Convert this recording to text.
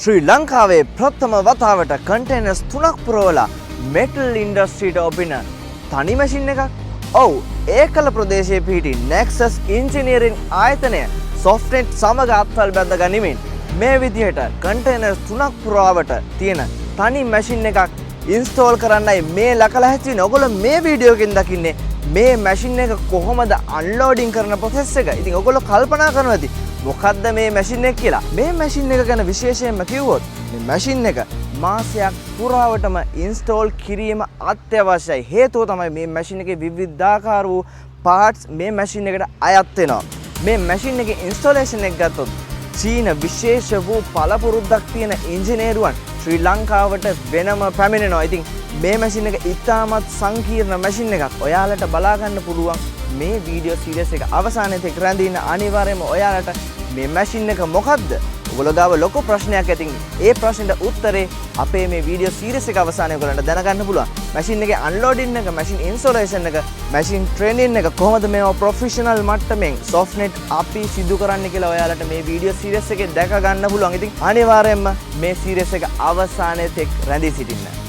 ශ්‍රී ලංකාවේ ප්‍රථම වතාවට කන්ටේනර්ස් 3ක් පුරවලා මෙටල් ඉන්ඩස්ට්‍රියට ඔපින තනි මැෂින් එකක්. ඔව්, ඒකල ප්‍රදේශයේ පිහිටි Nexus ඉන්ජිනියරින් ආයතනය සොෆ්ට්නෙට් සමග අත්වල් බැඳ ගනිමින් මේ විදිහට කන්ටේනර්ස් 3ක් පුරාවට තියෙන තනි මැෂින් එකක් ඉන්ස්ටෝල් කරන්නයි මේ ලකලා හැසිරෙන්නේ. ඔයගොල්ලෝ මේ වීඩියෝ එකෙන් දකින්නේ මේ මැෂින් එක කොහොමද අන්ලෝඩින් කරන ප්‍රොසෙස් එක. ඉතින් ඔයගොල්ලෝ කල්පනා කරනවා ඇති මොකද්ද මේ මැෂින් එක කියලා. මේ මැෂින් එක ගැන විශේෂයෙන්ම කිව්වොත් මේ මැෂින් එක මාසයක් පුරාවටම ඉන්ස්ටෝල් කිරීම අත්‍යවශ්‍යයි. හේතුව තමයි මේ මැෂින් එකේ විවිධාකාර වූ පාර්ට්ස් මේ මැෂින් එකට අයත් වෙනවා. මේ මැෂින් එකේ ඉන්ස්ටෝලේෂන් එක ගත්තොත් චීන විශේෂ වූ පළපුරුද්දක් තියෙන ඉංජිනේරුවන් ශ්‍රී ලංකාවට වෙනම පැමිණෙනවා. ඉතින් මේ මැෂින් එක ඉතාමත් සංකීර්ණ මැෂින් එකක්. ඔයාලට බලා ගන්න පුළුවන් මේ වීඩියෝ සීරීස් එක අවසානයේ තෙක් රැඳින්න අනිවාර්යයෙන්ම ඔයාලට මේ මැෂින් එක මොකද්ද? ඔයගොල්ලෝ ගාව ලොකු ප්‍රශ්නයක් ඇතින් ඒ ප්‍රශ්නෙට උත්තරේ අපේ මේ වීඩියෝ සීරීස් එක අවසානයේ ඔයගොල්ලන්ට දැනගන්න පුළුවන්. මැෂින් එකේ අන්ලෝඩින් එක, මැෂින් ඉන්ස්ටෝලේෂන් එක, මැෂින් ට්‍රේනින් එක කොහොමද මේවා ප්‍රොෆෙෂනල් මට්ටමින් සොෆ්ට්නෙට් අපි සිදු කරන්නේ කියලා ඔයාලට මේ වීඩියෝ සීරීස් එකේ දැක ගන්න පුළුවන්. ඉතින් අනිවාර්යයෙන්ම මේ සීරීස් එක අවසානයේ තෙක් රැඳී සිටින්න.